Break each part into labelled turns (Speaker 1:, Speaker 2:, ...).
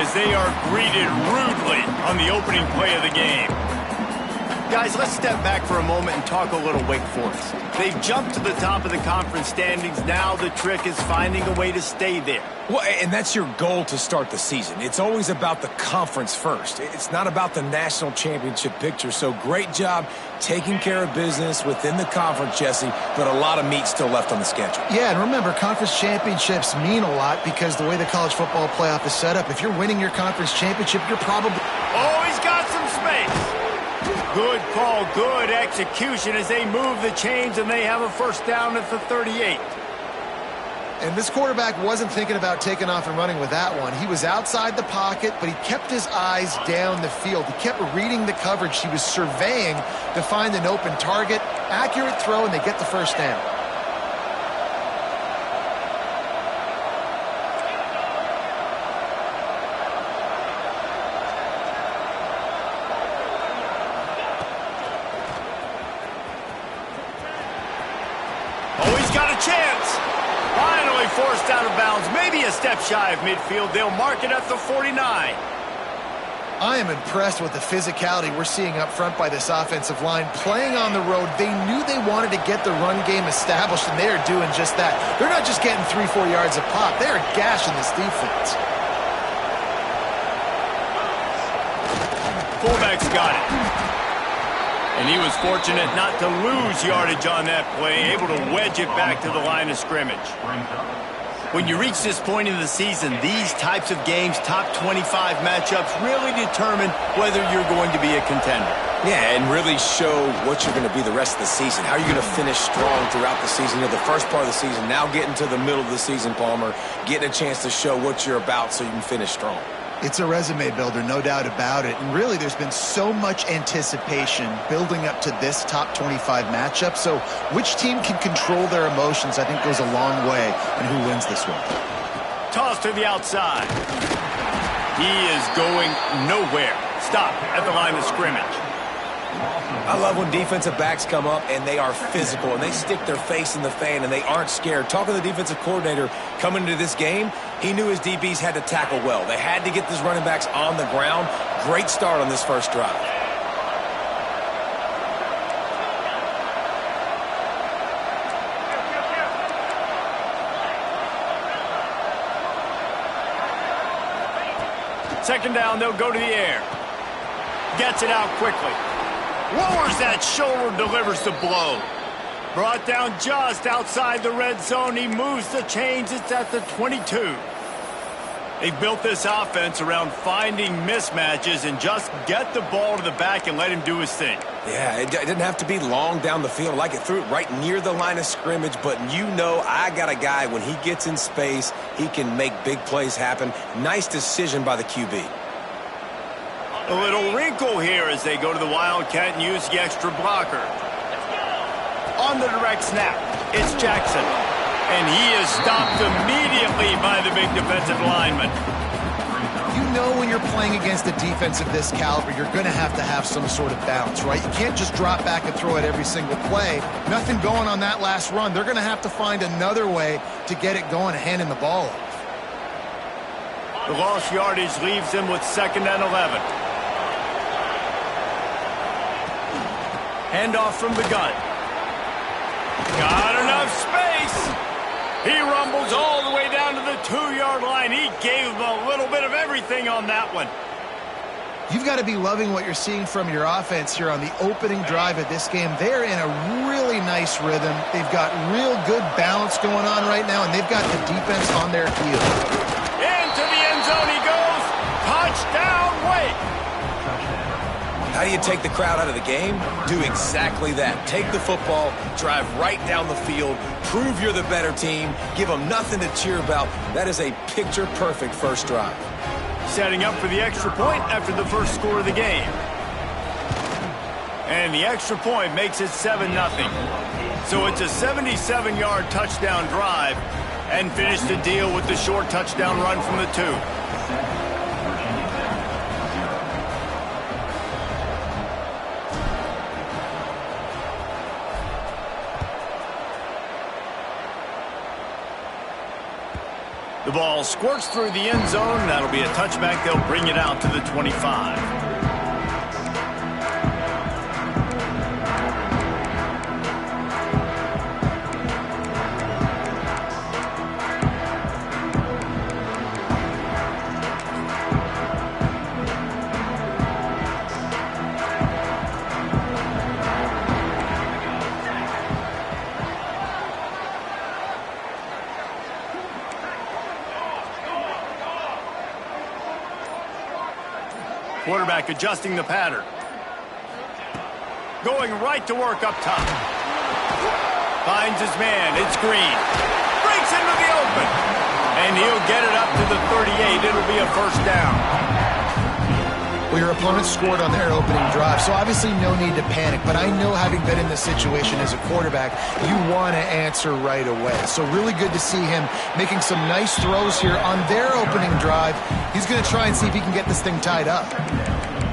Speaker 1: as they are greeted rudely on the opening play of the game.
Speaker 2: Guys, let's step back for a moment and talk a little Wake Forest. They've jumped to the top of the conference standings. Now the trick is finding a way to stay there.
Speaker 3: Well, and that's your goal to start the season. It's always about the conference first. It's not about the national championship picture. So great job taking care of business within the conference, Jesse, but a lot of meat still left on the schedule.
Speaker 4: Yeah, and remember, conference championships mean a lot because the way the college football playoff is set up, if you're winning your conference championship, you're probably...
Speaker 1: Oh, he's got some space. Good call, good execution as they move the chains and they have a first down at the 38.
Speaker 4: And this quarterback wasn't thinking about taking off and running with that one. He was outside the pocket, but he kept his eyes down the field. He kept reading the coverage. He was surveying to find an open target. Accurate throw, and they get the first down.
Speaker 1: Oh, he's got a chance. Finally forced out of bounds, maybe a step shy of midfield. They'll mark it at the 49.
Speaker 4: I am impressed with the physicality we're seeing up front by this offensive line. Playing on the road, they knew they wanted to get the run game established, and they are doing just that. They're not just getting 3-4 yards a pop. They are gashing this defense.
Speaker 1: Fullback's got it. And he was fortunate not to lose yardage on that play, able to wedge it back to the line of scrimmage.
Speaker 2: When you reach this point in the season, these types of games, top 25 matchups, really determine whether you're going to be a contender.
Speaker 3: Yeah, and really show what you're going to be the rest of the season. How are you going to finish strong throughout the season? You know, the first part of the season, now getting to the middle of the season, Palmer, getting a chance to show what you're about so you can finish strong.
Speaker 4: It's a resume builder, no doubt about it. And really, there's been so much anticipation building up to this top 25 matchup. So which team can control their emotions, I think, goes a long way in who wins this one.
Speaker 1: Toss to the outside. He is going nowhere. Stop at the line of scrimmage.
Speaker 3: I love when defensive backs come up and they are physical and they stick their face in the fan and they aren't scared. Talking to the defensive coordinator coming into this game, he knew his DBs had to tackle well. They had to get these running backs on the ground. Great start on this first drive.
Speaker 1: Second down, they'll go to the air. Gets it out quickly. Lowers that shoulder, delivers the blow. Brought down just outside the red zone. He moves the chains. It's at the 22. They've built this offense around finding mismatches and just get the ball to the back and let him do his thing.
Speaker 3: Yeah, it didn't have to be long down the field. Like it threw it right near the line of scrimmage, but you know I got a guy, when he gets in space, he can make big plays happen. Nice decision by the QB.
Speaker 1: A little wrinkle here as they go to the Wildcat and use the extra blocker. On the direct snap, it's Jackson. And he is stopped immediately by the big defensive lineman.
Speaker 4: You know when you're playing against a defense of this caliber, you're going to have some sort of balance, right? You can't just drop back and throw it every single play. Nothing going on that last run. They're going to have to find another way to get it going and handing the ball off.
Speaker 1: The lost yardage leaves them with 2nd and 11. Handoff from the gun. Got enough space. He rumbles all the way down to the 2-yard line. He gave him a little bit of everything on that one.
Speaker 4: You've got to be loving what you're seeing from your offense here on the opening drive of this game. They're in a really nice rhythm. They've got real good balance going on right now, and they've got the defense on their heels.
Speaker 1: Into the end zone he goes. Touchdown, Wake.
Speaker 3: How do you take the crowd out of the game? Do exactly that. Take the football, drive right down the field, prove you're the better team, give them nothing to cheer about. That is a picture-perfect first drive.
Speaker 1: Setting up for the extra point after the first score of the game. And the extra point makes it 7-0. So it's a 77-yard touchdown drive and finish the deal with the short touchdown run from the 2. The
Speaker 2: ball squirts through the end zone. That'll be a touchback. They'll bring it out to the 25. Quarterback adjusting the pattern. Going right to work up top. Finds his man. It's Green. Breaks into the open. And he'll get it up to the 38. It'll be a first down.
Speaker 4: Well, your opponent scored on their opening drive, so obviously no need to panic. But I know, having been in this situation as a quarterback, you want to answer right away. So really good to see him making some nice throws here on their opening drive. He's going to try and see if he can get this thing tied up.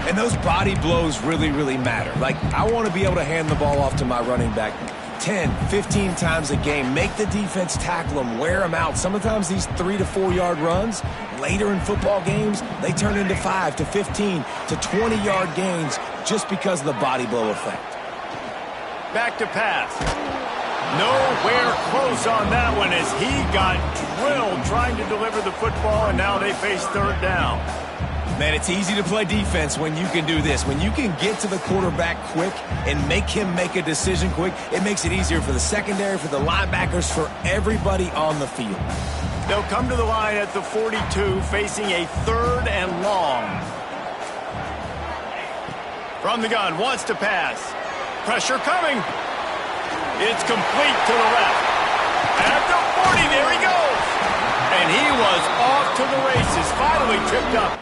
Speaker 3: And those body blows really, really matter. Like, I want to be able to hand the ball off to my running back 10, 15 times a game. Make the defense tackle them, wear them out. Sometimes these 3 to 4 yard runs, later in football games, they turn into 5 to 15 to 20 yard gains just because of the body blow effect.
Speaker 2: Back to pass. Nowhere close on that one as he got drilled trying to deliver the football, and now they face third down.
Speaker 3: Man, it's easy to play defense when you can do this. When you can get to the quarterback quick and make him make a decision quick, it makes it easier for the secondary, for the linebackers, for everybody on the field.
Speaker 2: They'll come to the line at the 42, facing a third and long. From the gun, wants to pass. Pressure coming. It's complete to the left. At the 40, there he goes. And he was off to the races, finally tripped up.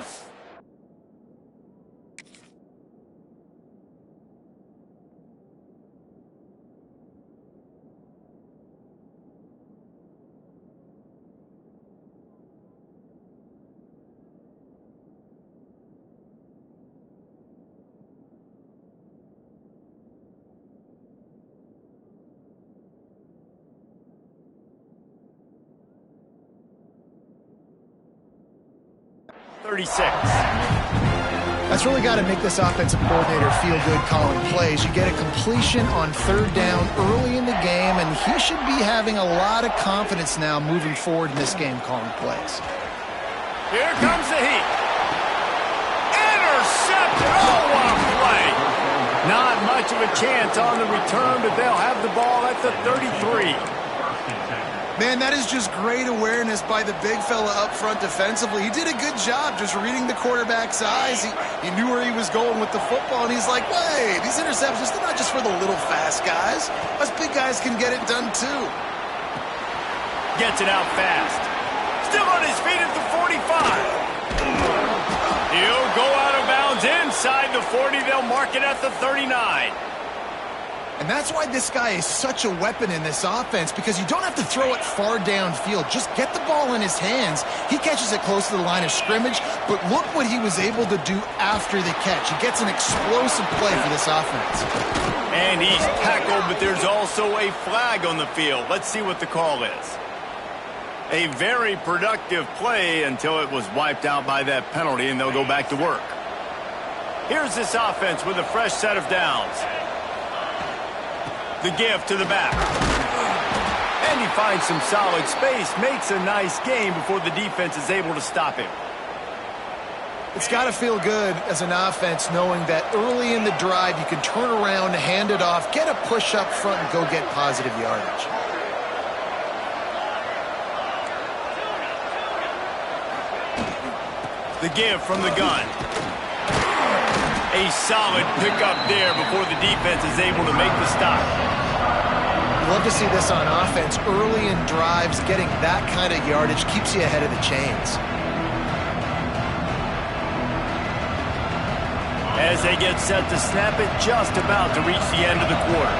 Speaker 4: That's really got to make this offensive coordinator feel good calling plays. You get a completion on third down early in the game, and he should be having a lot of confidence now moving forward in this game calling plays.
Speaker 2: Here comes the heat. Intercepted. Oh, what a play. Not much of a chance on the return, but they'll have the ball at the 33.
Speaker 4: Man, that is just great awareness by the big fella up front defensively. He did a good job just reading the quarterback's eyes. He knew where he was going with the football, and he's like, wait, these interceptions, they're not just for the little fast guys. Us big guys can get it done too.
Speaker 2: Gets it out fast. Still on his feet at the 45. He'll go out of bounds inside the 40. They'll mark it at the 39.
Speaker 4: And that's why this guy is such a weapon in this offense, because you don't have to throw it far downfield. Just get the ball in his hands. He catches it close to the line of scrimmage, but look what he was able to do after the catch. He gets an explosive play for this offense.
Speaker 2: And he's tackled, but there's also a flag on the field. Let's see what the call is. A very productive play until it was wiped out by that penalty, and they'll go back to work. Here's this offense with a fresh set of downs. The give to the back. And he finds some solid space, makes a nice game before the defense is able to stop him.
Speaker 4: It's got to feel good as an offense knowing that early in the drive you can turn around, hand it off, get a push up front, and go get positive yardage.
Speaker 2: The give from the gun. A solid pickup there before the defense is able to make the stop.
Speaker 4: Love to see this on offense. Early in drives, getting that kind of yardage keeps you ahead of the chains.
Speaker 2: As they get set to snap it, just about to reach the end of the quarter.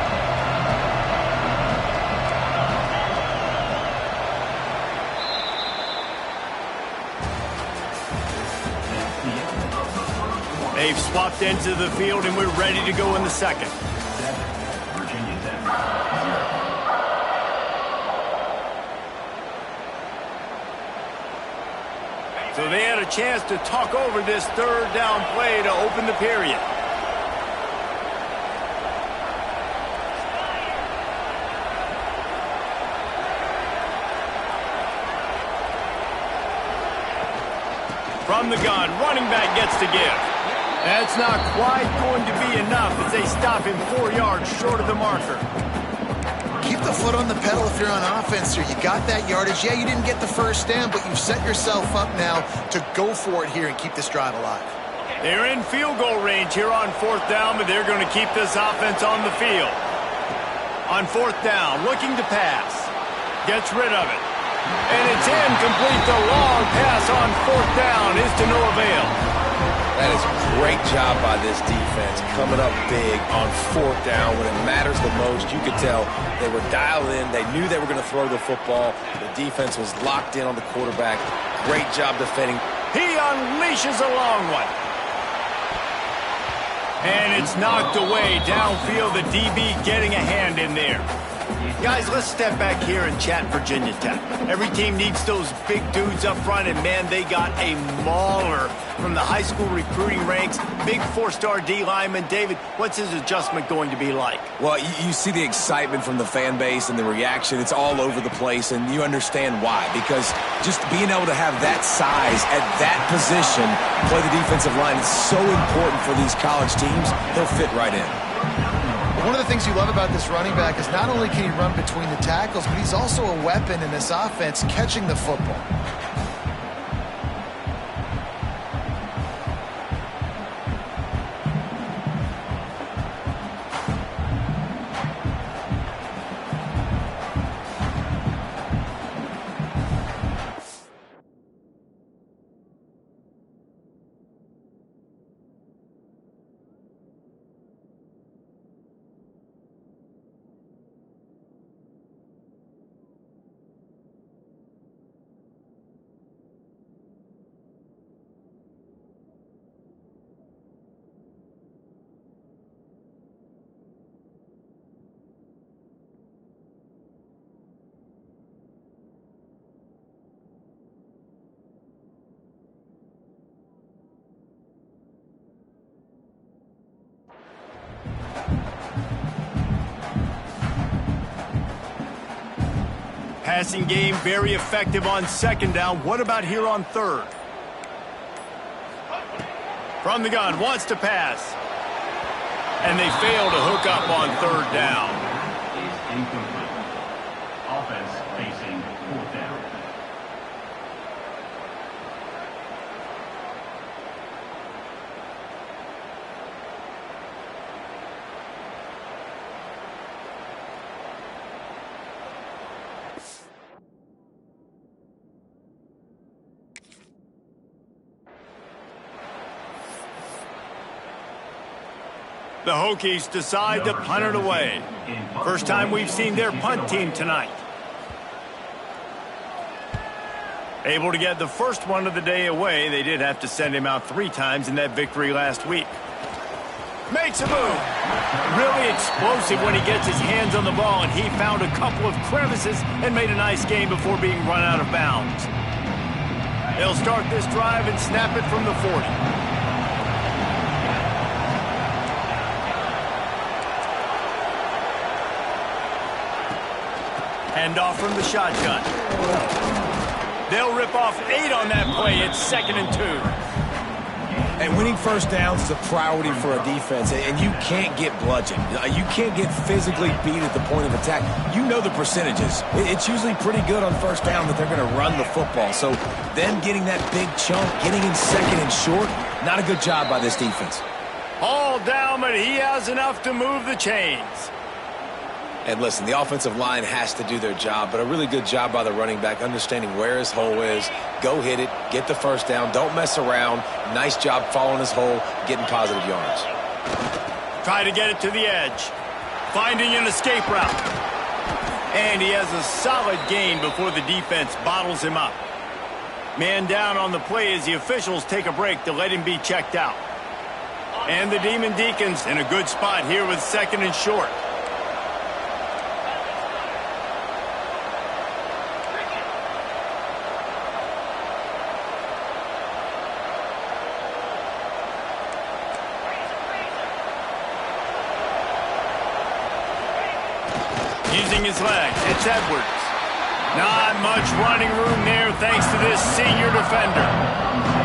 Speaker 2: They've swapped into the field, and we're ready to go in the second.
Speaker 1: chance to talk over this third down play to open the period. From the gun, running back gets to give. That's not quite going to be enough as they stop him 4 yards short of the marker.
Speaker 4: Keep the foot on the pedal if you're on offense here. You got that yardage. Yeah, you didn't get the first down, but you've set yourself up now to go for it here and keep this drive alive.
Speaker 1: They're in field goal range here on 4th down, but they're going to keep this offense on the field. On 4th down, looking to pass. Gets rid of it. And it's incomplete. The long pass on 4th down is to no avail.
Speaker 3: That is a great job by this defense, coming up big on 4th down when it matters the most. You could tell they were dialed in. They knew they were going to throw the football. The defense was locked in on the quarterback. Great job defending.
Speaker 1: He unleashes a long one. And it's knocked away downfield. The DB getting a hand in there. Guys, let's step back here and chat Virginia Tech. Every team needs those big dudes up front, and, man, they got a mauler from the high school recruiting ranks. Big 4-star D lineman. David, what's his adjustment going to be like?
Speaker 3: Well, you see the excitement from the fan base and the reaction. It's all over the place, and you understand why. Because just being able to have that size at that position, play the defensive line, is so important for these college teams. He'll fit right in.
Speaker 4: One of the things you love about this running back is not only can he run between the tackles, but he's also a weapon in this offense catching the football.
Speaker 1: Passing game very effective on 2nd down. What about here on 3rd? From the gun, wants to pass. And they fail to hook up on 3rd down.
Speaker 5: Is incomplete. Offense facing 4th down.
Speaker 1: The Hokies decide to punt it away. First time we've seen their punt team tonight. Able to get the first one of the day away. They did have to send him out 3 times in that victory last week. Makes a move. Really explosive when he gets his hands on the ball, and he found a couple of crevices and made a nice game before being run out of bounds. They'll start this drive and snap it from the 40. Hand off from the shotgun. They'll rip off 8 on that play. It's 2nd and 2.
Speaker 3: And winning first downs is a priority for a defense, and you can't get bludgeoned. You can't get physically beat at the point of attack. You know the percentages. It's usually pretty good on first down that they're going to run the football. So them getting that big chunk, getting in 2nd and short, not a good job by this defense.
Speaker 1: All down, but he has enough to move the chains.
Speaker 3: And listen, the offensive line has to do their job, but a really good job by the running back, understanding where his hole is. Go hit it, get the first down, don't mess around. Nice job following his hole, getting positive yards.
Speaker 1: Try to get it to the edge. Finding an escape route. And he has a solid gain before the defense bottles him up. Man down on the play as the officials take a break to let him be checked out. And the Demon Deacons in a good spot here with 2nd and short. using his legs. It's Edwards. Not much running room there thanks to this senior defender.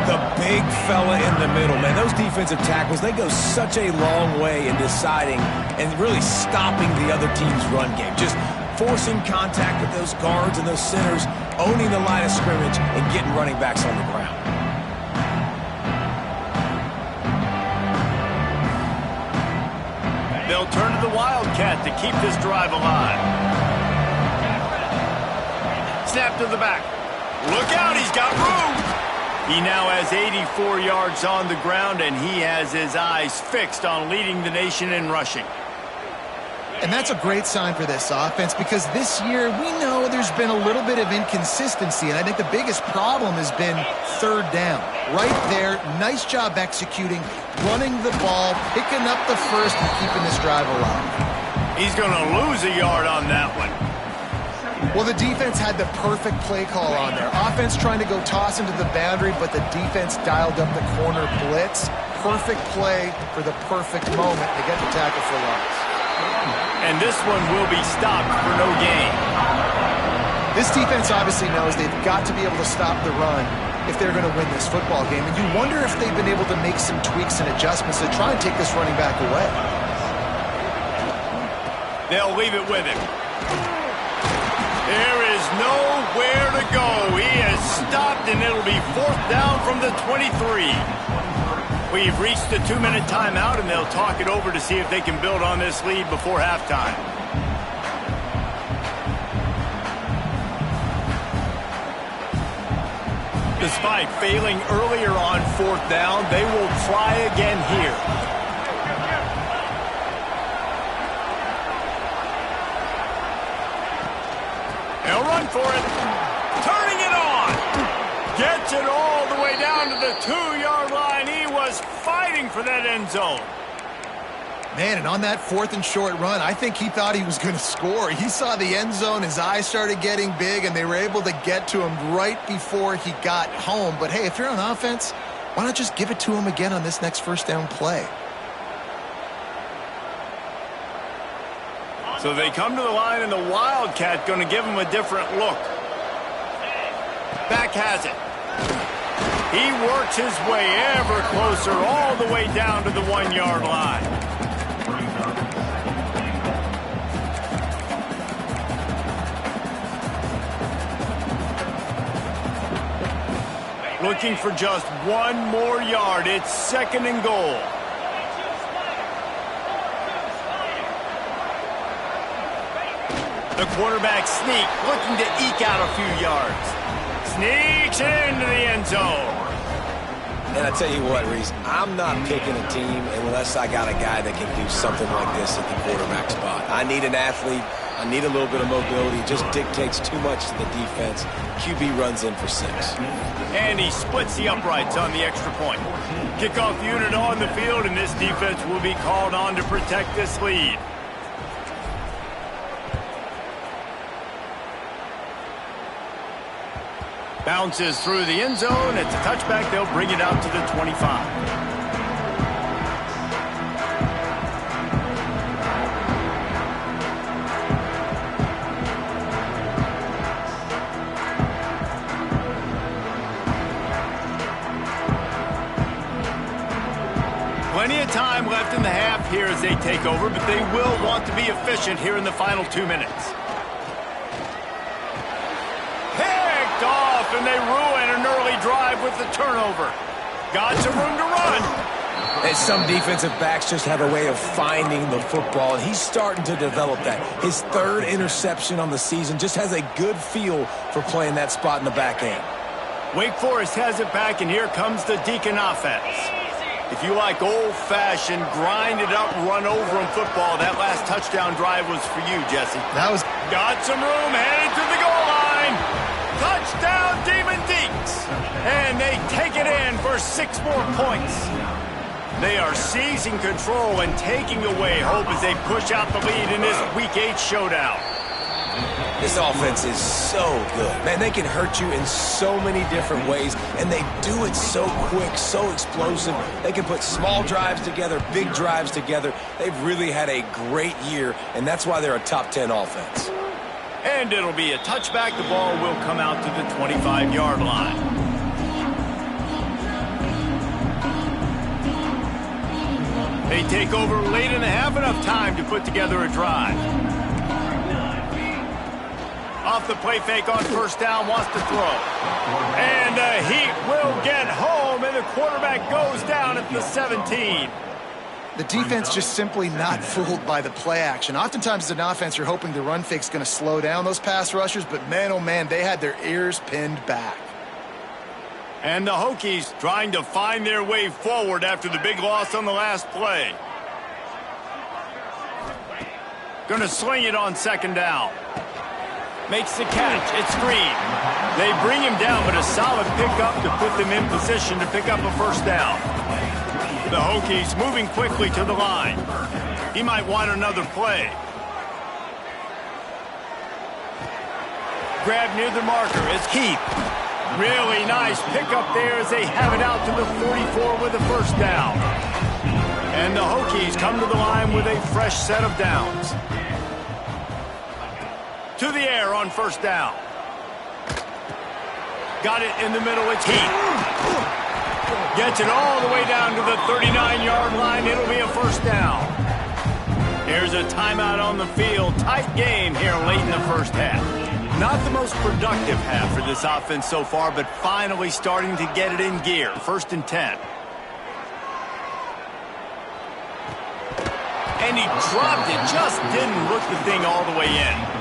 Speaker 3: The big fella in the middle, man. Those defensive tackles, they go such a long way in deciding and really stopping the other team's run game. Just forcing contact with those guards and those centers, owning the line of scrimmage, and getting running backs on the ground.
Speaker 1: They'll turn to the Wildcat to keep this drive alive. Snap to the back. Look out, he's got room. He now has 84 yards on the ground, and he has his eyes fixed on leading the nation in rushing.
Speaker 4: And that's a great sign for this offense because this year we know there's been a little bit of inconsistency, and I think the biggest problem has been third down. Right there, nice job executing, running the ball, picking up the first, and keeping this drive alive.
Speaker 1: He's going to lose a yard on that one.
Speaker 4: Well, the defense had the perfect play call on there. Offense trying to go toss into the boundary, but the defense dialed up the corner blitz. Perfect play for the perfect moment to get the tackle for loss.
Speaker 1: And this one will be stopped for no gain.
Speaker 4: This defense obviously knows they've got to be able to stop the run if they're going to win this football game. And you wonder if they've been able to make some tweaks and adjustments to try and take this running back away.
Speaker 1: They'll leave it with him. There is nowhere to go. He is stopped, and it'll be fourth down from the 23. We've reached the 2-minute timeout, and they'll talk it over to see if they can build on this lead before halftime. Despite failing earlier on fourth down, they will try again here. They'll run for it. Turning it on. Gets it all the way down to the 2-yard line. He was fighting for that end zone.
Speaker 4: Man, and on that fourth and short run, I think he thought he was going to score. He saw the end zone, his eyes started getting big, and they were able to get to him right before he got home. But hey, if you're on offense, why not just give it to him again on this next first down play?
Speaker 1: So they come to the line, and the Wildcat going to give him a different look. Back has it. He works his way ever closer all the way down to the 1-yard line. Looking for just one more yard. It's second and goal. The quarterback sneak, looking to eke out a few yards. Sneaks into the end zone.
Speaker 3: And I tell you what, Reese, I'm not picking a team unless I got a guy that can do something like this at the quarterback spot. I need an athlete. I need a little bit of mobility. It just dictates too much to the defense. QB runs in for 6.
Speaker 1: And he splits the uprights on the extra point. Kickoff unit on the field, and this defense will be called on to protect this lead. Bounces through the end zone. It's a touchback. They'll bring it out to the 25. Plenty of time left in the half here as they take over, but they will want to be efficient here in the final 2 minutes. Picked off, and they ruin an early drive with the turnover. Got some room to run.
Speaker 3: And some defensive backs just have a way of finding the football, and he's starting to develop that. His 3rd interception on the season, just has a good feel for playing that spot in the back end.
Speaker 1: Wake Forest has it back, and here comes the Deacon offense. If you like old-fashioned, grind-it-up, run-over-'em football, that last touchdown drive was for you, Jesse.
Speaker 4: That was...
Speaker 1: Got some room, headed to the goal line. Touchdown, Demon Deacs. And they take it in for 6 more points. They are seizing control and taking away hope as they push out the lead in this Week 8 showdown.
Speaker 3: This offense is so good. Man, they can hurt you in so many different ways, and they do it so quick, so explosive. They can put small drives together, big drives together. They've really had a great year, and that's why they're a top 10 offense.
Speaker 2: And it'll be a touchback. The ball will come out to the 25-yard line. They take over late in the half, enough time to put together a drive. Off the play fake on first down, wants to throw. And the Heat will get home, and the quarterback goes down at the 17.
Speaker 4: The defense just simply not fooled by the play action. Oftentimes as an offense, you're hoping the run fake's going to slow down those pass rushers, but man, oh man, they had their ears pinned back.
Speaker 2: And the Hokies trying to find their way forward after the big loss on the last play. Going to sling it on second down. Makes the catch. It's screen. They bring him down, but a solid pickup to put them in position to pick up a first down. The Hokies moving quickly to the line. He might want another play. Grab near the marker. It's Heath. Really nice pickup there as they have it out to the 44 with a first down. And the Hokies come to the line with a fresh set of downs. To the air on first down. Got it in the middle. It's Heath. Gets it all the way down to the 39-yard line. It'll be a first down. Here's a timeout on the field. Tight game here late in the first half. Not the most productive half for this offense so far, but finally starting to get it in gear. 1st and 10. And he dropped it. Just didn't look the thing all the way in.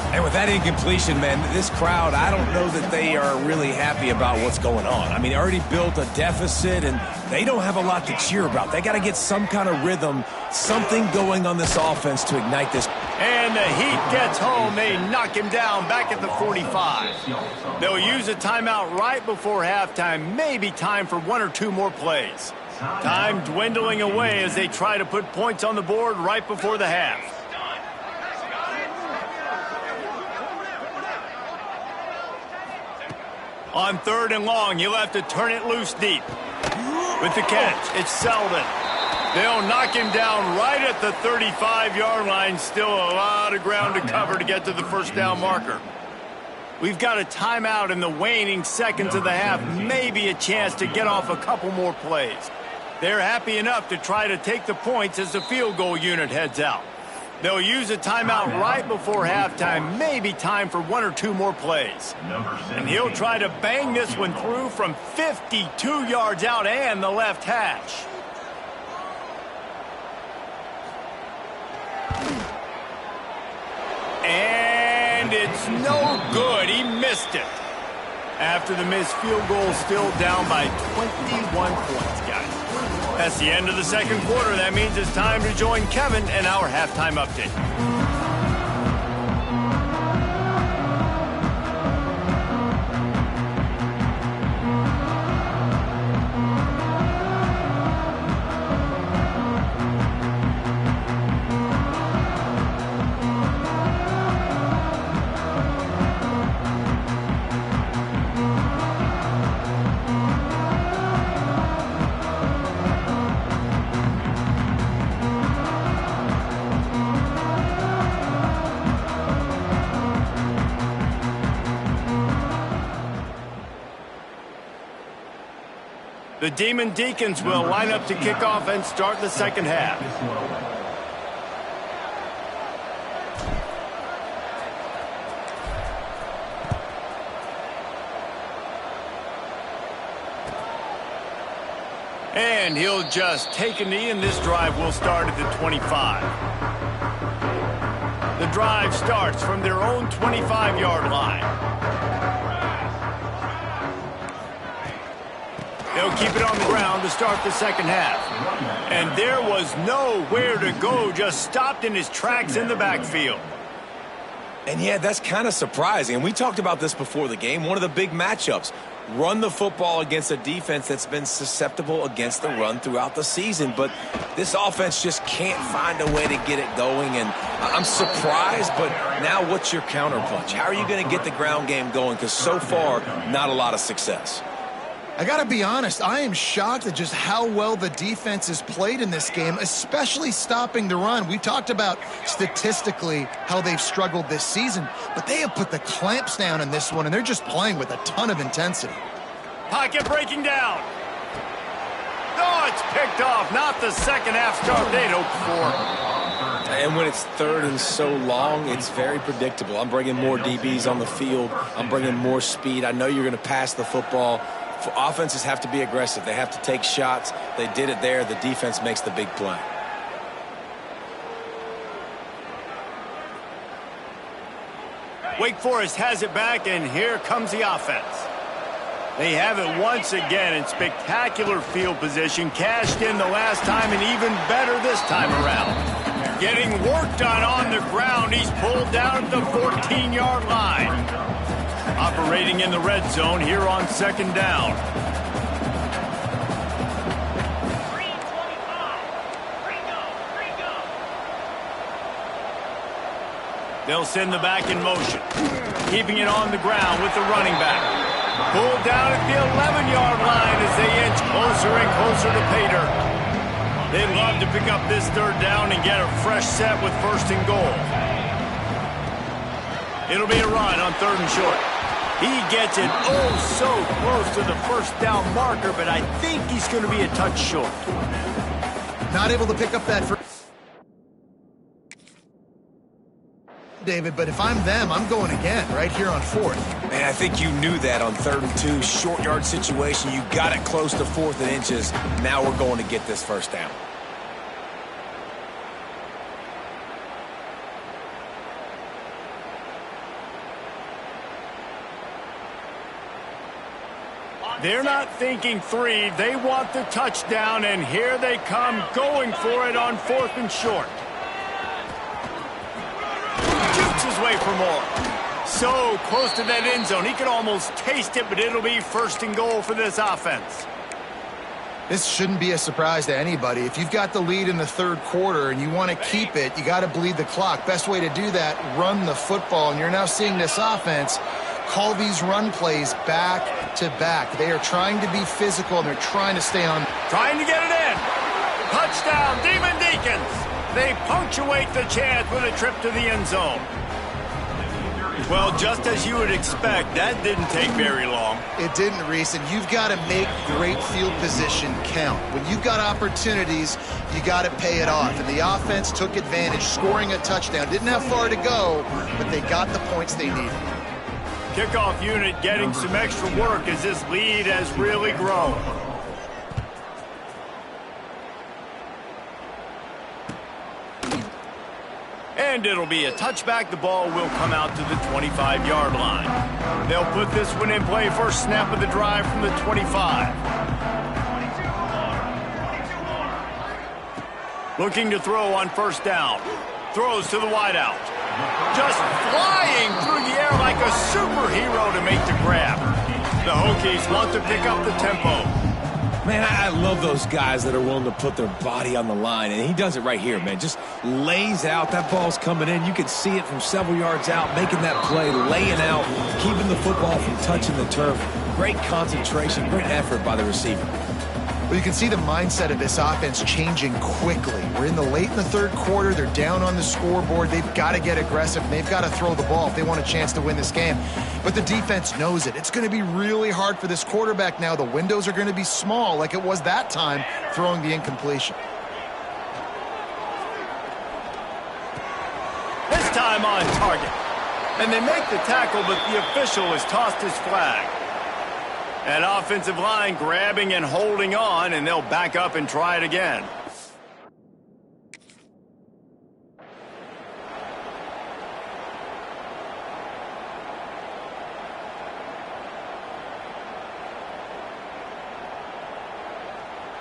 Speaker 3: And with that incompletion, man, this crowd, I don't know that they are really happy about what's going on. I mean, they already built a deficit, and they don't have a lot to cheer about. They got to get some kind of rhythm, something going on this offense to ignite this.
Speaker 2: And the Heat gets home. They knock him down back at the 45. They'll use a timeout right before halftime. Maybe time for 1 or 2 more plays. Time dwindling away as they try to put points on the board right before the half. On 3rd and long, you'll have to turn it loose deep. With the catch, it's Selden. They'll knock him down right at the 35-yard line. Still a lot of ground to cover to get to the first down marker. We've got a timeout in the waning seconds of the half. Maybe a chance to get off a couple more plays. They're happy enough to try to take the points as the field goal unit heads out. They'll use a timeout right before halftime. Maybe time for 1 or 2 more plays. And he'll try to bang this one through from 52 yards out and the left hash. And it's no good. He missed it. After the missed field goal, still down by 21 points, guys. That's the end of the second quarter. That means it's time to join Kevin and our halftime update. The Demon Deacons will line up to kick off and start the second half. And he'll just take a knee, and this drive will start at the 25. The drive starts from their own 25-yard line. They'll keep it on the ground to start the second half. And there was nowhere to go, just stopped in his tracks in the backfield.
Speaker 3: And yeah, that's kind of surprising. And we talked about this before the game. One of the big matchups. Run the football against a defense that's been susceptible against the run throughout the season. But this offense just can't find a way to get it going. And I'm surprised, but now what's your counterpunch? How are you going to get the ground game going? Because so far, not a lot of success.
Speaker 4: I got to be honest, I am shocked at just how well the defense has played in this game, especially stopping the run. We talked about statistically how they've struggled this season, but they have put the clamps down in this one, and they're just playing with a ton of intensity.
Speaker 1: Pocket breaking down. Oh, it's picked off. Not the second half start they'd hoped for.
Speaker 3: And when it's third and so long, it's very predictable. I'm bringing more DBs on the field. I'm bringing more speed. I know you're going to pass the football. Offenses have to be aggressive. They have to take shots. They did it there. The defense makes the big play.
Speaker 1: Wake Forest has it back, and here comes the offense. They have it once again in spectacular field position. Cashed in the last time, and even better this time around. Getting work done on the ground. He's pulled down at the 14-yard line. Operating in the red zone here on second down. They'll send the back in motion. Keeping it on the ground with the running back. Pulled down at the 11-yard line as they inch closer and closer to pay dirt. They'd love to pick up this third down and get a fresh set with first and goal. It'll be a run on third and short. He gets it so close to the first down marker, but I think he's going to be a touch short.
Speaker 4: Not able to pick up that first, David, but if I'm them, I'm going again right here on fourth.
Speaker 3: Man, I think you knew that on 3rd and 2, short yard situation. You got it close to 4th and inches. Now we're going to get this first down.
Speaker 1: They're not thinking 3. They want the touchdown, and here they come going for it on 4th and short. Shoots his way for more. So close to that end zone. He could almost taste it, but it'll be first and goal for this offense.
Speaker 4: This shouldn't be a surprise to anybody. If you've got the lead in the third quarter and you want to keep it, you got to bleed the clock. Best way to do that, run the football. And you're now seeing this offense call these run plays back to back. They are trying to be physical, and they're trying to stay on.
Speaker 1: Trying to get it in. Touchdown, Demon Deacons. They punctuate the chance with a trip to the end zone. Well, just as you would expect, that didn't take very long.
Speaker 4: It didn't, Reese, and you've got to make great field position count. When you've got opportunities, you got to pay it off. And the offense took advantage, scoring a touchdown. Didn't have far to go, but they got the points they needed.
Speaker 1: Kickoff unit getting some extra work as this lead has really grown. And it'll be a touchback. The ball will come out to the 25-yard line. They'll put this one in play. First snap of the drive from the 25. Looking to throw on first down. Throws to the wideout. Just flying through the air like a superhero to make the grab. The Hokies want to pick up the tempo.
Speaker 3: Man, I love those guys that are willing to put their body on the line, and he does it right here, man. Just lays out. That ball's coming in. You can see it from several yards out, making that play, laying out, keeping the football from touching the turf. Great concentration, great effort by the receiver.
Speaker 4: Well, you can see the mindset of this offense changing quickly. We're in the third quarter. They're down on the scoreboard. They've got to get aggressive, and they've got to throw the ball if they want a chance to win this game. But the defense knows it. It's going to be really hard for this quarterback now. The windows are going to be small like it was that time throwing the incompletion.
Speaker 1: This time on target. And they make the tackle, but the official has tossed his flag. That offensive line grabbing and holding on, and they'll back up and try it again.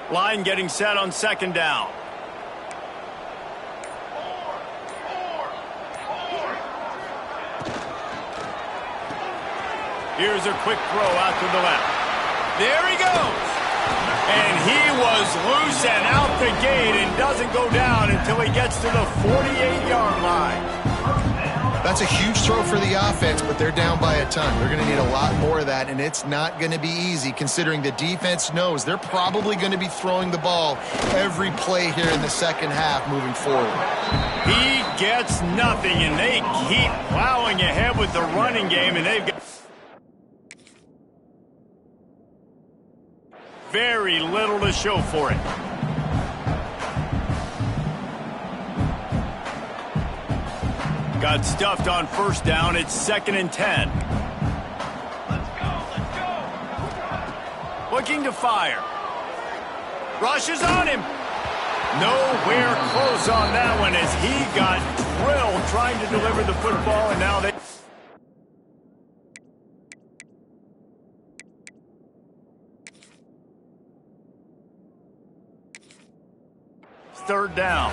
Speaker 1: Line getting set on second down. Here's a quick throw out to the left. There he goes. And he was loose and out the gate and doesn't go down until he gets to the 48-yard line.
Speaker 4: That's a huge throw for the offense, but they're down by a ton. They're going to need a lot more of that, and it's not going to be easy considering the defense knows they're probably going to be throwing the ball every play here in the second half moving forward.
Speaker 1: He gets nothing, and they keep plowing ahead with the running game, and they've got very little to show for it. Got stuffed on first down. It's 2nd and 10. Let's go. Looking to fire. Rushes on him. Nowhere close on that one as he got drilled trying to deliver the football, and now they... Third down.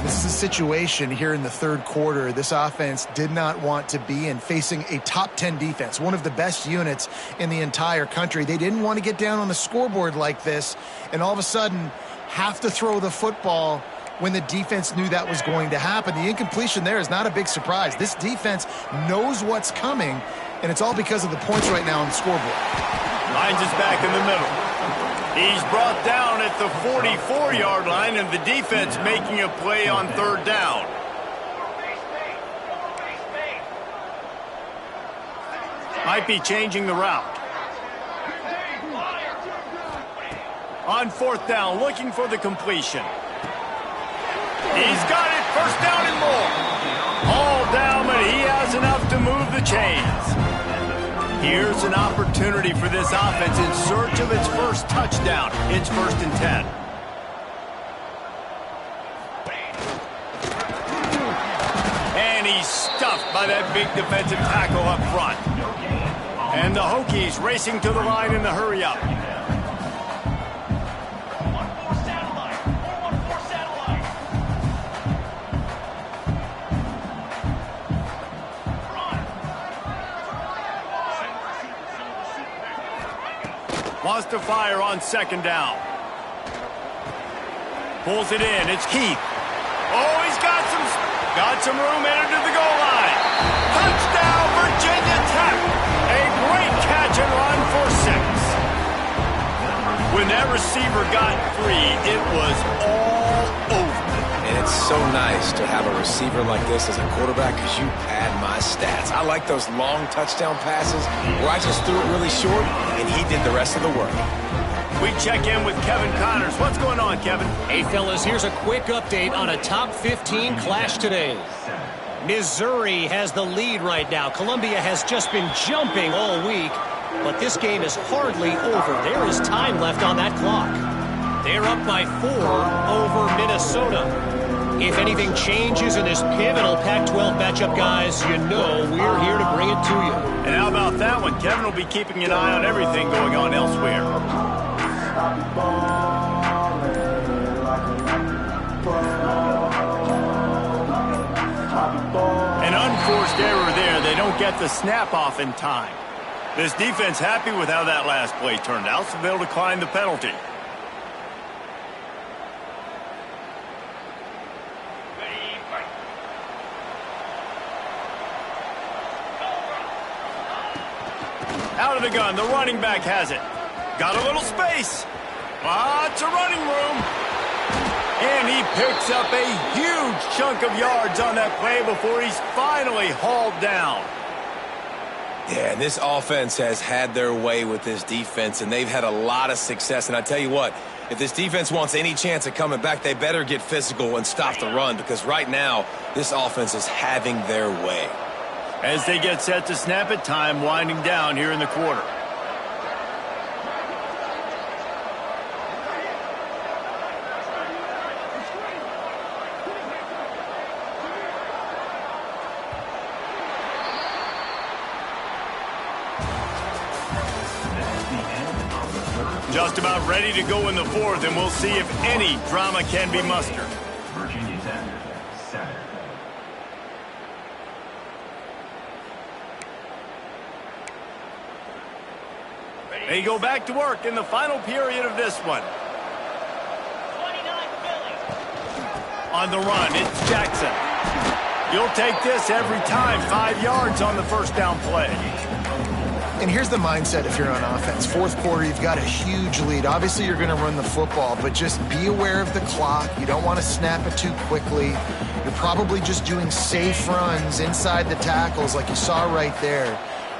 Speaker 4: This is a situation here in the third quarter this offense did not want to be in, facing a top 10 defense, one of the best units in the entire country. They didn't want to get down on the scoreboard like this and all of a sudden have to throw the football when the defense knew that was going to happen. The incompletion there is not a big surprise. This defense knows what's coming, and it's all because of the points right now on the scoreboard.
Speaker 1: Lines is back in the middle. He's brought down at the 44-yard line, and the defense making a play on third down. Might be changing the route. On fourth down, looking for the completion. He's got it, first down and more. All down, but he has enough to move the chains. Here's an opportunity for this offense in search of its first touchdown. It's 1st and 10. And he's stuffed by that big defensive tackle up front. And the Hokies racing to the line in the hurry-up. Wants to fire on second down. Pulls it in. It's Keith. Oh, he's got some room headed to the goal line. Touchdown, Virginia Tech. A great catch and run for 6. When that receiver got free, it was all over.
Speaker 3: And it's so nice to have a receiver like this as a quarterback because you pad my stats. I like those long touchdown passes where I just threw it really short and he did the rest of the work.
Speaker 1: We check in with Kevin Connors. What's going on, Kevin?
Speaker 6: Hey, fellas, here's a quick update on a top 15 clash today. Missouri has the lead right now. Columbia has just been jumping all week, but this game is hardly over. There is time left on that clock. They're up by 4 over Minnesota. If anything changes in this pivotal Pac-12 matchup, guys, you know we're here to bring it to you.
Speaker 1: And how about that one? Kevin will be keeping an eye on everything going on elsewhere. An unforced error there. They don't get the snap off in time. This defense happy with how that last play turned out, so they'll decline the penalty. Out of the gun, the running back has it. Got a little space. Lots of running room. And he picks up a huge chunk of yards on that play before he's finally hauled down.
Speaker 3: Yeah, and this offense has had their way with this defense, and they've had a lot of success. And I tell you what, if this defense wants any chance of coming back, they better get physical and stop the run, because right now, this offense is having their way.
Speaker 1: As they get set to snap it, time winding down here in the quarter. Just about ready to go in the fourth, and we'll see if any drama can be mustered.
Speaker 5: Virginia Tech, 7.
Speaker 1: They go back to work in the final period of this one. On the run, it's Jackson. You'll take this every time. 5 yards on the first down play.
Speaker 4: And here's the mindset if you're on offense. Fourth quarter, you've got a huge lead. Obviously, you're going to run the football, but just be aware of the clock. You don't want to snap it too quickly. You're probably just doing safe runs inside the tackles like you saw right there.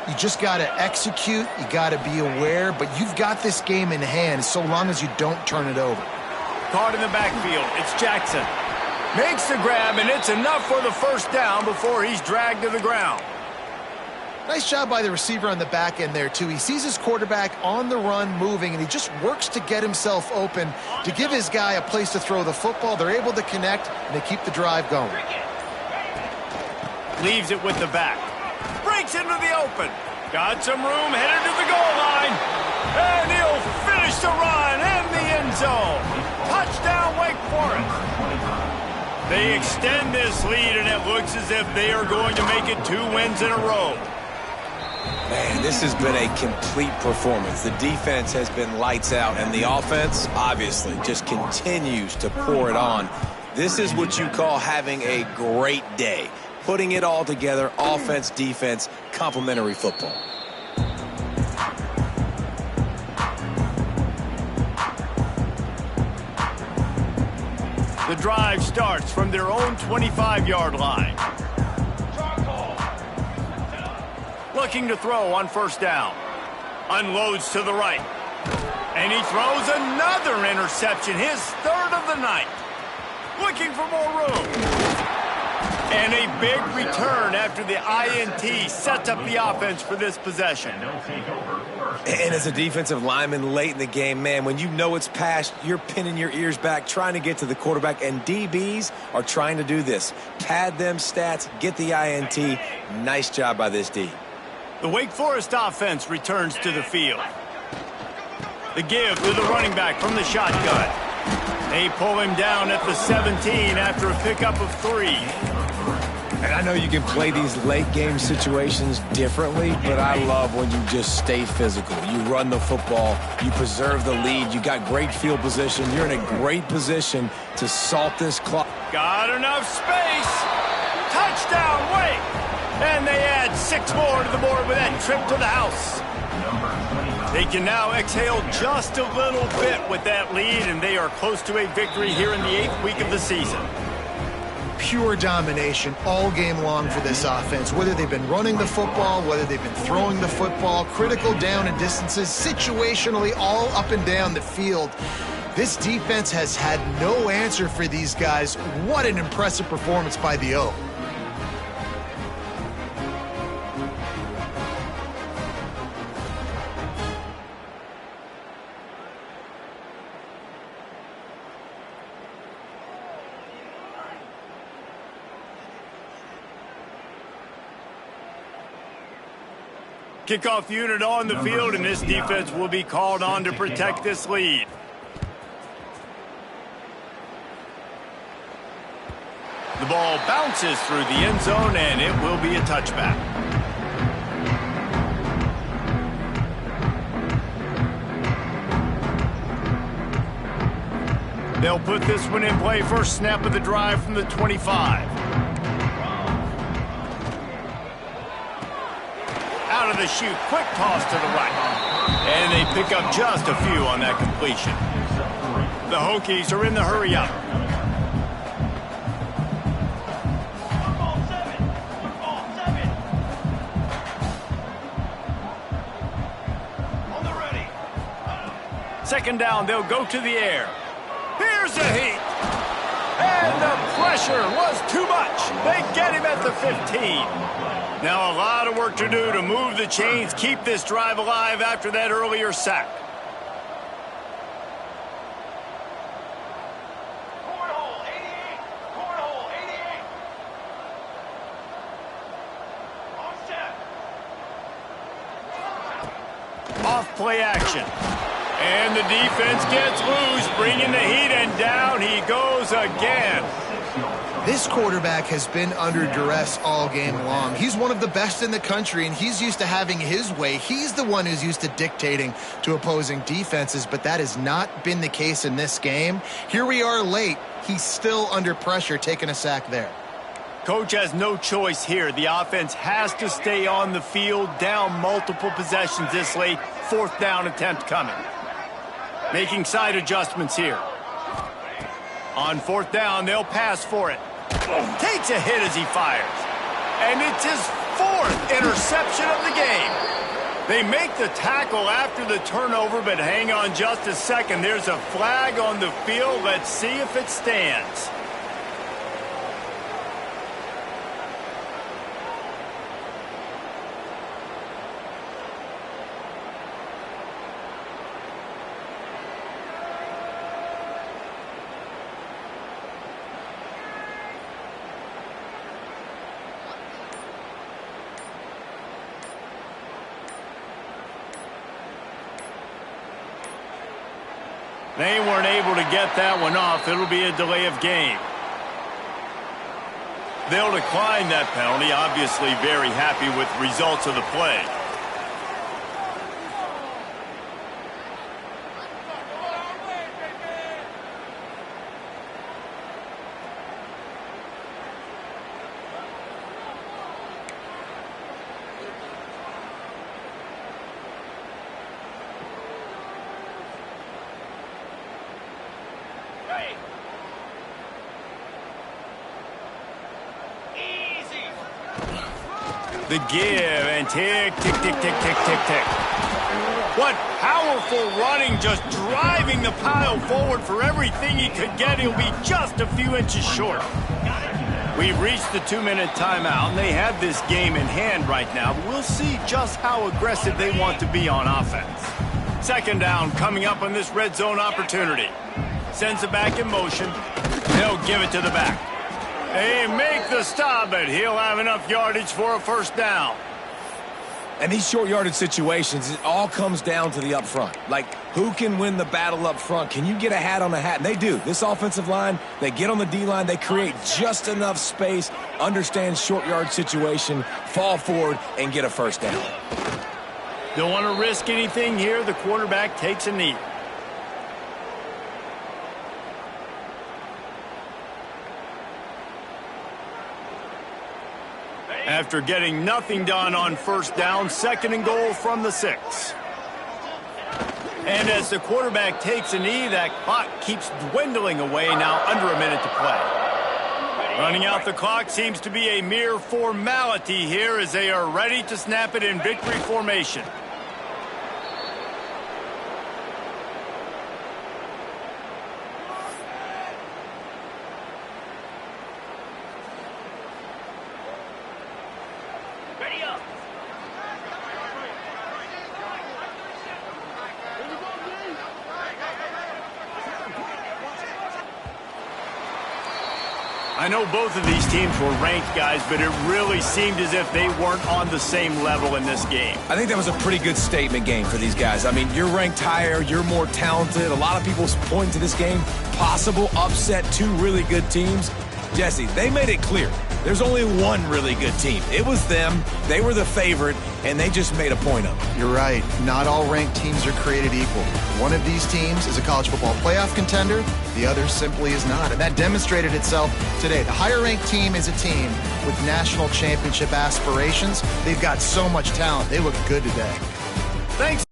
Speaker 4: You just got to execute. You got to be aware, but you've got this game in hand so long as you don't turn it over.
Speaker 1: Caught in the backfield. It's Jackson. Makes the grab, and it's enough for the first down before he's dragged to the ground.
Speaker 4: Nice job by the receiver on the back end there, too. He sees his quarterback on the run moving, and he just works to get himself open to give his guy a place to throw the football. They're able to connect, and they keep the drive going.
Speaker 1: Leaves it with the back. Breaks into the open. Got some room, headed to the goal line. And he'll finish the run in the end zone. Touchdown, Wake Forest. They extend this lead, and it looks as if they are going to make it 2 wins in a row.
Speaker 3: Man, this has been a complete performance. The defense has been lights out, and the offense, obviously, just continues to pour it on. This is what you call having a great day. Putting it all together, offense, defense, complementary football.
Speaker 1: The drive starts from their own 25-yard line. Looking to throw on first down. Unloads to the right. And he throws another interception, his third of the night. Looking for more room. And a big return after the INT sets up the offense for this possession.
Speaker 3: And as a defensive lineman late in the game, man, when you know it's past, you're pinning your ears back, trying to get to the quarterback, and DBs are trying to do this. Pad them stats, get the INT. Nice job by this D.
Speaker 1: The Wake Forest offense returns to the field. The give to the running back from the shotgun. They pull him down at the 17 after a pickup of 3.
Speaker 3: And I know you can play these late game situations differently, but I love when you just stay physical. You run the football, you preserve the lead, you got great field position, you're in a great position to salt this clock.
Speaker 1: Got enough space. Touchdown, Wake. And they add 6 more to the board with that trip to the house. They can now exhale just a little bit with that lead, and they are close to a victory here in the 8th week of the season.
Speaker 4: Pure domination all game long for this offense. Whether they've been running the football, whether they've been throwing the football, critical down and distances, situationally all up and down the field. This defense has had no answer for these guys. What an impressive performance by the O.
Speaker 1: Kickoff unit on the field, and this defense will be called on to protect this lead. The ball bounces through the end zone, and it will be a touchback. They'll put this one in play. First snap of the drive from the 25. Out of the chute, quick toss to the right. And they pick up just a few on that completion. The Hokies are in the hurry up. Second down, they'll go to the air. Here's a heat. And the pressure was too much. They get him at the 15. Now a lot of work to do to move the chains, keep this drive alive after that earlier sack.
Speaker 7: Cornhole 88. Cornhole 88. On set.
Speaker 1: Off play action. And the defense gets loose, bringing the heat, and down he goes again.
Speaker 4: This This quarterback has been under duress all game long. He's one of the best in the country, and he's used to having his way. He's the one who's used to dictating to opposing defenses, but that has not been the case in this game. Here we are late. He's still under pressure, taking a sack there.
Speaker 2: Coach has no choice here. The offense has to stay on the field, down multiple possessions this late. 4th down attempt coming. Making side adjustments here. On 4th down, they'll pass for it. Takes a hit as he fires. And it's his 4th interception of the game. They make the tackle after the turnover, but hang on just a second. There's a flag on the field. Let's see if it stands. They weren't able to get that one off. It'll be a delay of game. They'll decline that penalty. Obviously very happy with the results of the play. The give and tick, tick, tick, tick, tick, tick, tick. What powerful running, just driving the pile forward for everything he could get. He'll be just a few inches short. We've reached the 2-minute timeout, and they have this game in hand right now. But we'll see just how aggressive they want to be on offense. 2nd down coming up on this red zone opportunity. Sends it back in motion. They'll give it to the back. They make the stop, but he'll have enough yardage for a 1st down.
Speaker 3: And these short yardage situations, it all comes down to the up front. Like, who can win the battle up front? Can you get a hat on a hat? And they do. This offensive line, they get on the D-line, they create just enough space, understand short yard situation, fall forward, and get a 1st down.
Speaker 2: Don't want to risk anything here. The quarterback takes a knee. After getting nothing done on 1st down, 2nd and goal from the 6. And as the quarterback takes a knee, that clock keeps dwindling away, now under a minute to play. Running out the clock seems to be a mere formality here as they are ready to snap it in victory formation. I know both of these teams were ranked, guys, but it really seemed as if they weren't on the same level in this game.
Speaker 3: I think that was a pretty good statement game for these guys. I mean, you're ranked higher, you're more talented. A lot of people point to this game, possible upset, 2 really good teams. Jesse, they made it clear. There's only one really good team. It was them. They were the favorite, and they just made a point of it.
Speaker 4: You're right. Not all ranked teams are created equal. One of these teams is a college football playoff contender. The other simply is not. And that demonstrated itself today. The higher-ranked team is a team with national championship aspirations. They've got so much talent. They look good today.
Speaker 2: Thanks.